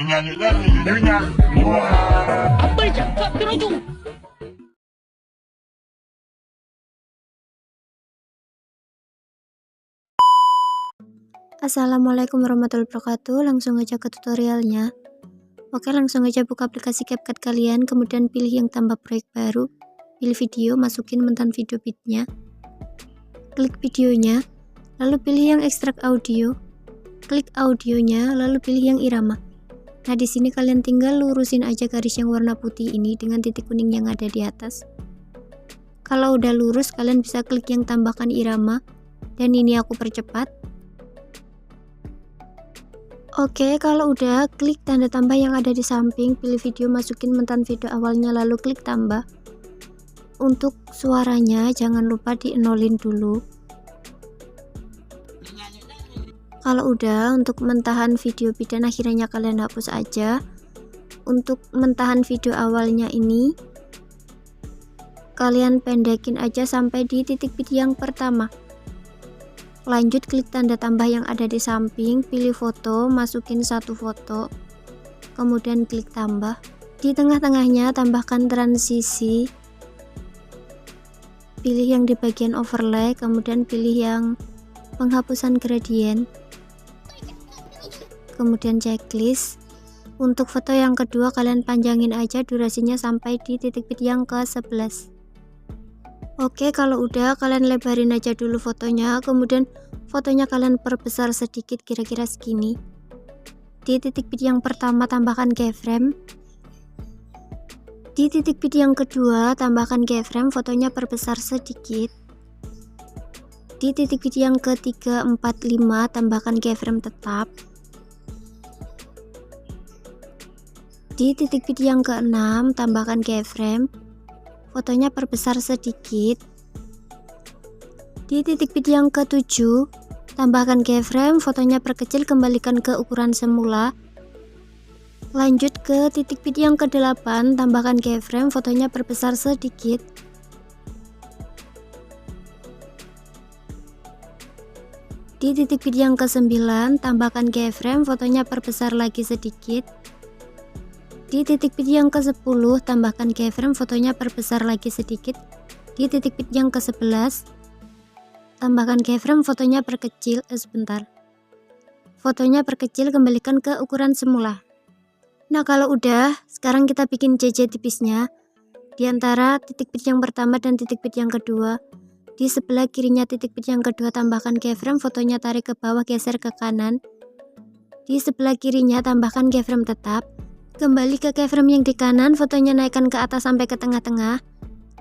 Nyanyikan videonya. Wah. Apa cakap kira tu? Assalamualaikum warahmatullahi wabarakatuh. Langsung aja ke tutorialnya. Oke, langsung aja buka aplikasi CapCut kalian, kemudian pilih yang tambah proyek baru, pilih video, masukin mantan video bitnya, klik videonya, lalu pilih yang ekstrak audio, klik audionya, lalu pilih yang irama. Nah, di sini kalian tinggal lurusin aja garis yang warna putih ini dengan titik kuning yang ada di atas. Kalau udah lurus, kalian bisa klik yang tambahkan irama, dan ini aku percepat. Oke, kalau udah, klik tanda tambah yang ada di samping, pilih video, masukin mantan video awalnya, lalu klik tambah. Untuk suaranya jangan lupa dienolin dulu. Kalau udah, untuk mentahan video bit dan akhirnya kalian hapus aja. Untuk mentahan video awalnya ini, kalian pendekin aja sampai di titik bit yang pertama. Lanjut klik tanda tambah yang ada di samping, pilih foto, masukin satu foto, kemudian klik tambah. Di tengah-tengahnya tambahkan transisi, pilih yang di bagian overlay, kemudian pilih yang penghapusan gradien, kemudian checklist. Untuk foto yang kedua kalian panjangin aja durasinya sampai di titik bit yang ke-11. Oke, kalau udah, kalian lebarin aja dulu fotonya, kemudian fotonya kalian perbesar sedikit, kira-kira segini. Di titik bit yang pertama tambahkan keyframe, di titik bit yang kedua tambahkan keyframe, fotonya perbesar sedikit. Di titik bit yang ketiga, 4, 5 tambahkan keyframe tetap. Di titik bit yang ke-6 tambahkan keyframe, fotonya perbesar sedikit. Di titik bit yang ke-7 tambahkan keyframe, fotonya perkecil, kembalikan ke ukuran semula. Lanjut ke titik bit yang ke-8, tambahkan keyframe, fotonya perbesar sedikit. Di titik bit yang ke-9 tambahkan keyframe, fotonya perbesar lagi sedikit. Di titik bit yang ke-10 tambahkan keyframe, fotonya perbesar lagi sedikit. Di titik bit yang ke-11 tambahkan keyframe, fotonya perkecil, fotonya perkecil, kembalikan ke ukuran semula. Nah, kalau udah, sekarang kita bikin JJ tipisnya di antara titik bit yang pertama dan titik bit yang kedua. Di sebelah kirinya titik bit yang kedua tambahkan keyframe, fotonya tarik ke bawah, geser ke kanan. Di sebelah kirinya tambahkan keyframe tetap. Kembali ke keyframe yang di kanan, fotonya naikkan ke atas sampai ke tengah-tengah.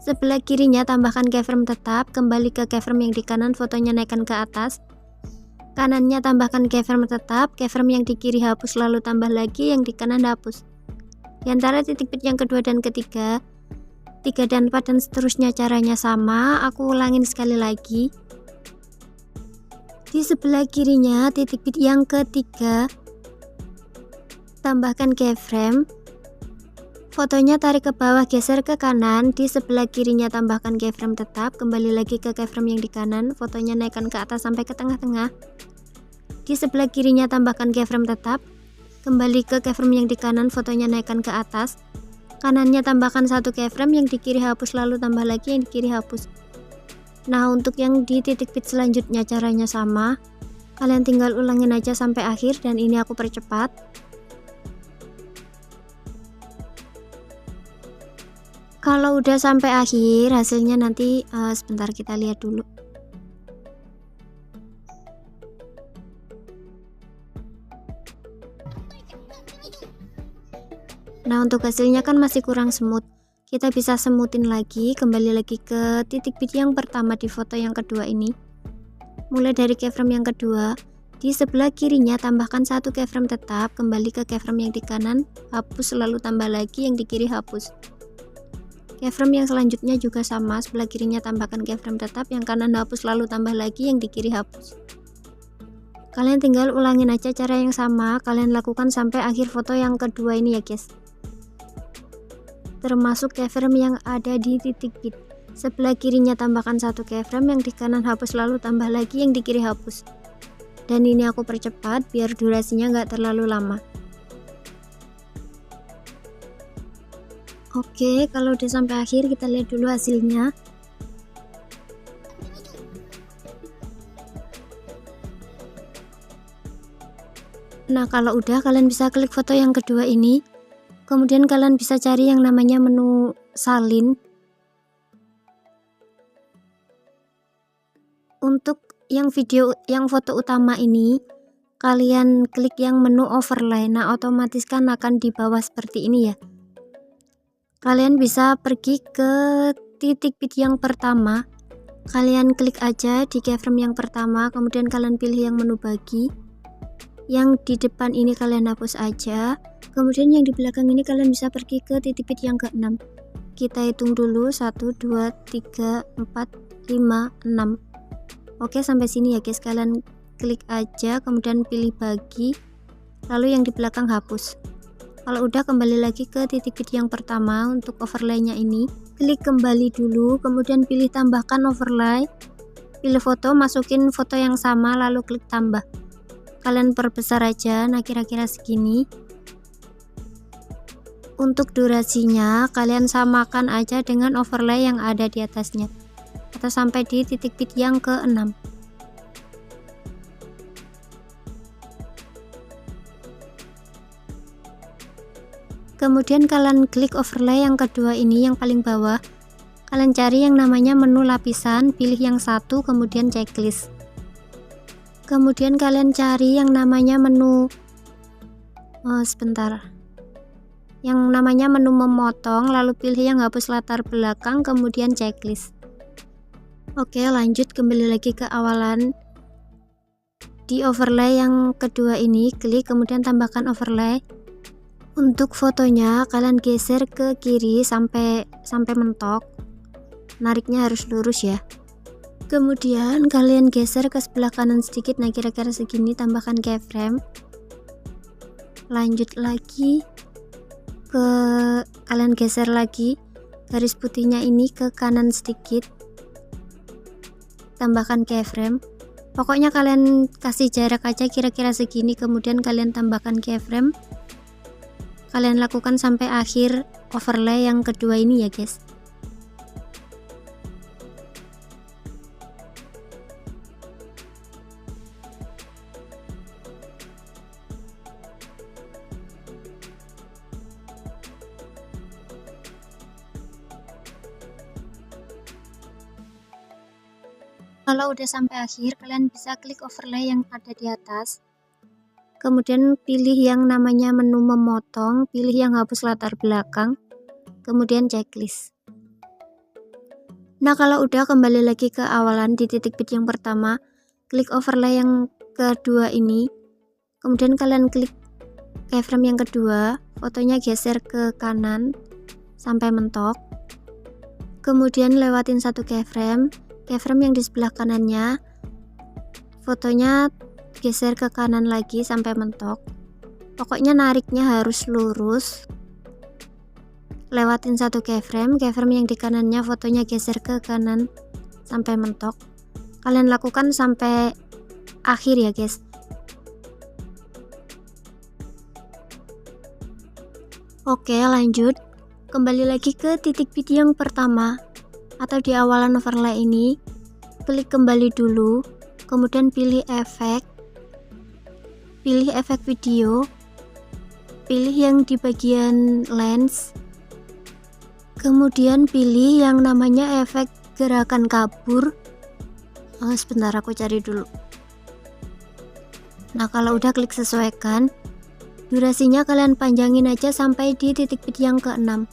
Sebelah kirinya tambahkan keyframe tetap, kembali ke keyframe yang di kanan, fotonya naikkan ke atas. Kanannya tambahkan keyframe tetap, keyframe yang di kiri hapus, lalu tambah lagi, yang di kanan hapus. Di antara titik bit yang kedua dan ketiga, 3 dan 4 dan seterusnya caranya sama, aku ulangin sekali lagi. Di sebelah kirinya titik bit yang ketiga tambahkan keyframe, fotonya tarik ke bawah, geser ke kanan. Di sebelah kirinya tambahkan keyframe tetap, kembali lagi ke keyframe yang di kanan, fotonya naikkan ke atas sampai ke tengah-tengah. Di sebelah kirinya tambahkan keyframe tetap, kembali ke keyframe yang di kanan, fotonya naikkan ke atas. Kanannya tambahkan satu keyframe, yang di kiri hapus, lalu tambah lagi, yang di kiri hapus. Nah, untuk yang di titik bit selanjutnya caranya sama, kalian tinggal ulangin aja sampai akhir, dan ini aku percepat. Kalau udah sampai akhir, hasilnya nanti sebentar kita lihat dulu. Nah, untuk hasilnya kan masih kurang smooth. Kita bisa smoothin lagi, kembali lagi ke titik bit yang pertama di foto yang kedua ini. Mulai dari keyframe yang kedua, di sebelah kirinya tambahkan satu keyframe tetap, kembali ke keyframe yang di kanan, hapus, lalu tambah lagi, yang di kiri hapus. Keyframe yang selanjutnya juga sama, sebelah kirinya tambahkan keyframe tetap, yang kanan hapus, lalu tambah lagi, yang di kiri hapus. Kalian tinggal ulangin aja cara yang sama, kalian lakukan sampai akhir foto yang kedua ini ya guys. Termasuk keyframe yang ada di titik bit. Sebelah kirinya tambahkan satu keyframe, yang di kanan hapus, lalu tambah lagi, yang di kiri hapus. Dan ini aku percepat biar durasinya nggak terlalu lama. Oke, kalau udah sampai akhir kita lihat dulu hasilnya. Nah, kalau udah kalian bisa klik foto yang kedua ini. Kemudian kalian bisa cari yang namanya menu salin. Untuk yang foto utama ini, kalian klik yang menu overlay. Nah, otomatis kan akan di bawah seperti ini ya. Kalian bisa pergi ke titik bit yang pertama. Kalian klik aja di keyframe yang pertama, kemudian kalian pilih yang menu bagi. Yang di depan ini kalian hapus aja. Kemudian yang di belakang ini kalian bisa pergi ke titik bit yang ke-6. Kita hitung dulu 1 2 3 4 5 6. Oke, sampai sini ya guys. Kalian klik aja, kemudian pilih bagi, lalu yang di belakang hapus. Kalau udah, kembali lagi ke titik bit yang pertama. Untuk overlaynya ini klik kembali dulu, kemudian pilih tambahkan overlay, pilih foto, masukin foto yang sama, lalu klik tambah. Kalian perbesar aja, nah kira-kira segini. Untuk durasinya kalian samakan aja dengan overlay yang ada di atasnya, atau sampai di titik bit yang ke-6. Kemudian kalian klik overlay yang kedua ini, yang paling bawah. Kalian cari yang namanya menu lapisan, pilih yang satu, kemudian checklist. Kemudian kalian cari yang namanya menu yang namanya menu memotong, lalu pilih yang hapus latar belakang, kemudian checklist. Oke, lanjut kembali lagi ke awalan. Di overlay yang kedua ini klik, kemudian tambahkan overlay. Untuk fotonya kalian geser ke kiri sampai mentok. Nariknya harus lurus ya. Kemudian kalian geser ke sebelah kanan sedikit, nah kira-kira segini, tambahkan keyframe. Lanjut lagi kalian geser lagi garis putihnya ini ke kanan sedikit, tambahkan keyframe. Pokoknya kalian kasih jarak aja kira-kira segini, kemudian kalian tambahkan keyframe. Kalian lakukan sampai akhir overlay yang kedua ini ya guys. Kalau udah sampai akhir, kalian bisa klik overlay yang ada di atas. Kemudian pilih yang namanya menu memotong, pilih yang hapus latar belakang, kemudian checklist. Nah, kalau udah, kembali lagi ke awalan di titik bit yang pertama, klik overlay yang kedua ini. Kemudian kalian klik keyframe yang kedua, fotonya geser ke kanan sampai mentok. Kemudian lewatin satu keyframe yang di sebelah kanannya, fotonya geser ke kanan lagi sampai mentok. Pokoknya nariknya harus lurus. Lewatin satu keyframe yang di kanannya, fotonya geser ke kanan sampai mentok. Kalian lakukan sampai akhir ya guys. Oke, lanjut. Kembali lagi ke titik bit yang pertama atau di awalan overlay ini, klik kembali dulu, kemudian pilih efek video, pilih yang di bagian lens, kemudian pilih yang namanya efek gerakan kabur. Sebentar, aku cari dulu. Nah, kalau udah, klik sesuaikan. Durasinya kalian panjangin aja sampai di titik bit yang ke-6.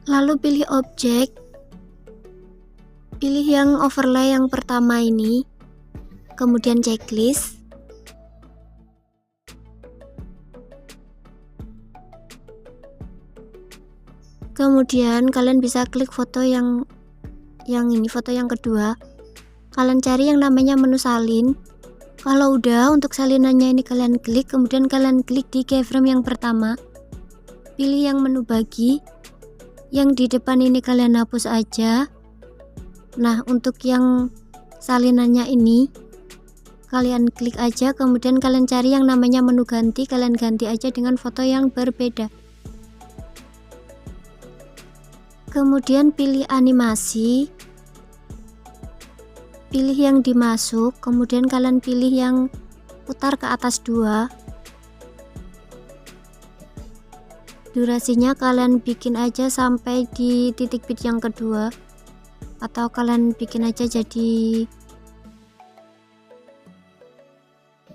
Lalu pilih objek, pilih yang overlay yang pertama ini, kemudian checklist. Kemudian kalian bisa klik foto yang ini, foto yang kedua. Kalian cari yang namanya menu salin. Kalau udah, untuk salinannya ini kalian klik, kemudian kalian klik di keyframe yang pertama. Pilih yang menu bagi. Yang di depan ini kalian hapus aja. Nah, untuk yang salinannya ini kalian klik aja, kemudian kalian cari yang namanya menu ganti, kalian ganti aja dengan foto yang berbeda. Kemudian pilih animasi, pilih yang dimasuk, kemudian kalian pilih yang putar ke atas 2. Durasinya kalian bikin aja sampai di titik bit yang kedua, atau kalian bikin aja jadi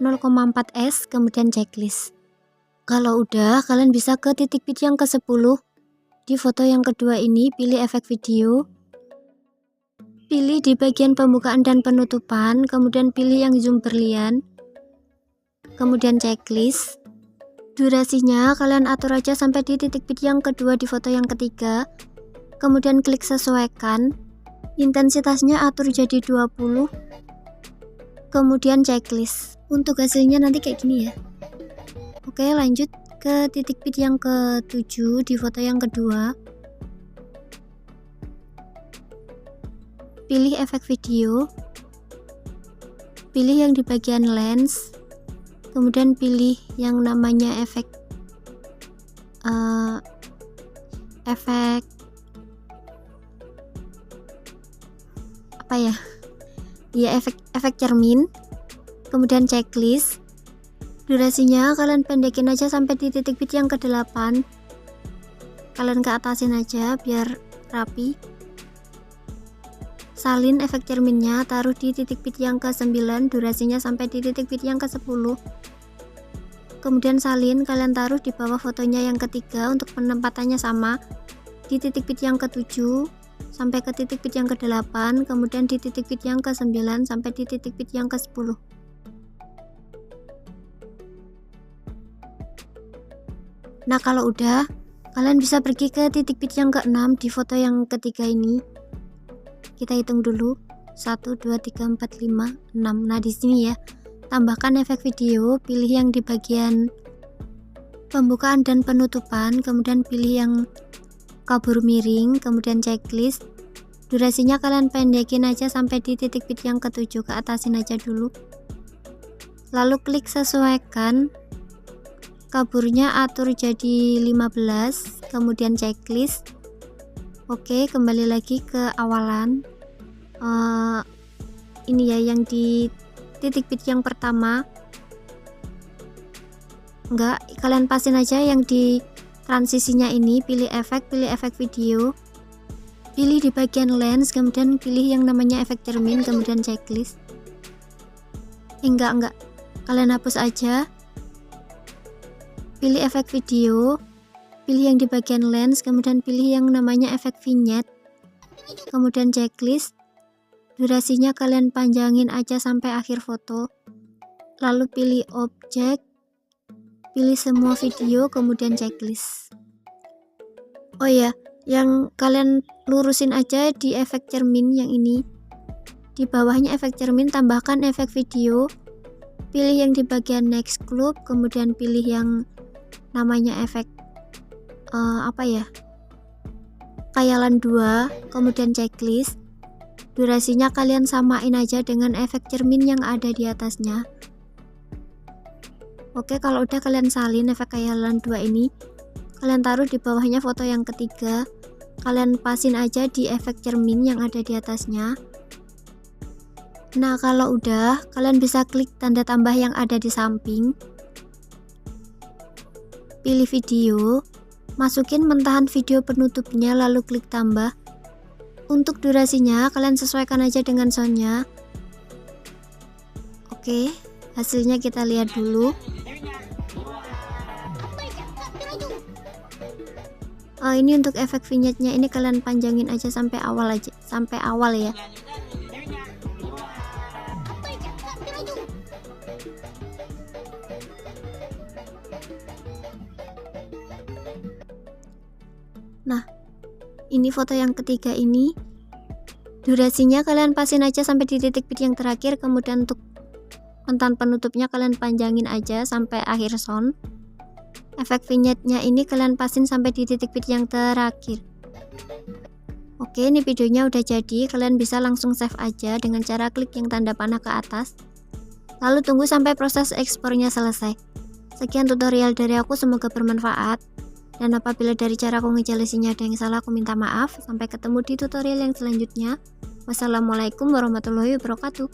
0,4s, kemudian checklist. Kalau udah, kalian bisa ke titik bit yang ke-10. Di foto yang kedua ini pilih efek video, pilih di bagian pembukaan dan penutupan, kemudian pilih yang zoom berlian, kemudian checklist. Durasinya kalian atur aja sampai di titik bit yang kedua di foto yang ketiga, kemudian klik sesuaikan, intensitasnya atur jadi 20, kemudian checklist. Untuk hasilnya nanti kayak gini ya. Oke, lanjut ke titik bit yang ke-7 di foto yang kedua, pilih efek video, pilih yang di bagian lens, kemudian pilih yang namanya efek apa ya? Ya, efek cermin. Kemudian checklist. Durasinya kalian pendekin aja sampai di titik bit yang ke-8. Kalian ke atasin aja biar rapi. Salin efek cerminnya taruh di titik bit yang ke-9, durasinya sampai di titik bit yang ke-10. Kemudian salin kalian taruh di bawah fotonya yang ketiga untuk penempatannya sama, di titik bit yang ke-7 sampai ke titik bit yang ke-8, kemudian di titik bit yang ke-9 sampai di titik bit yang ke-10. Nah, kalau udah, kalian bisa pergi ke titik bit yang ke-6 di foto yang ketiga ini. Kita hitung dulu. 1 2 3 4 5 6. Nah, di sini ya. Tambahkan efek video, pilih yang di bagian pembukaan dan penutupan, kemudian pilih yang kabur miring, kemudian checklist. Durasinya kalian pendekin aja sampai di titik bit yang ke-7, ke atasin aja dulu. Lalu klik sesuaikan. Kaburnya atur jadi 15, kemudian checklist. Oke, kembali lagi ke awalan. Ini ya yang di titik bit yang pertama. Enggak, kalian pasin aja yang di transisinya ini, pilih efek video, pilih di bagian lens, kemudian pilih yang namanya efek cermin, kemudian checklist. Enggak, kalian hapus aja. Pilih efek video, pilih yang di bagian lens, kemudian pilih yang namanya efek vignette, kemudian checklist. Durasinya kalian panjangin aja sampai akhir foto. Lalu pilih objek, pilih semua video, kemudian checklist. Oh ya, yang kalian lurusin aja di efek cermin yang ini. Di bawahnya efek cermin tambahkan efek video, pilih yang di bagian next group, kemudian pilih yang namanya efek khayalan 2, kemudian checklist. Durasinya kalian samain aja dengan efek cermin yang ada di atasnya. Oke, kalau udah kalian salin efek khayalan 2 ini, kalian taruh di bawahnya foto yang ketiga, kalian pasin aja di efek cermin yang ada di atasnya. Nah, kalau udah, kalian bisa klik tanda tambah yang ada di samping, pilih video, masukin mentahan video penutupnya, lalu klik tambah. Untuk durasinya kalian sesuaikan aja dengan soundnya. Oke, hasilnya kita lihat dulu. Ini untuk efek vignette-nya ini kalian panjangin aja sampai awal ya. Nah, ini foto yang ketiga ini. Durasinya kalian pasin aja sampai di titik bit yang terakhir, kemudian untuk mentahan penutupnya kalian panjangin aja sampai akhir sound. Efek vignette-nya ini kalian pasin sampai di titik bit yang terakhir. Oke, ini videonya udah jadi. Kalian bisa langsung save aja dengan cara klik yang tanda panah ke atas. lalu tunggu sampai proses ekspornya selesai. Sekian tutorial dari aku, semoga bermanfaat. Dan apabila dari cara aku ngejelasinya ada yang salah, aku minta maaf. Sampai ketemu di tutorial yang selanjutnya. Wassalamualaikum warahmatullahi wabarakatuh.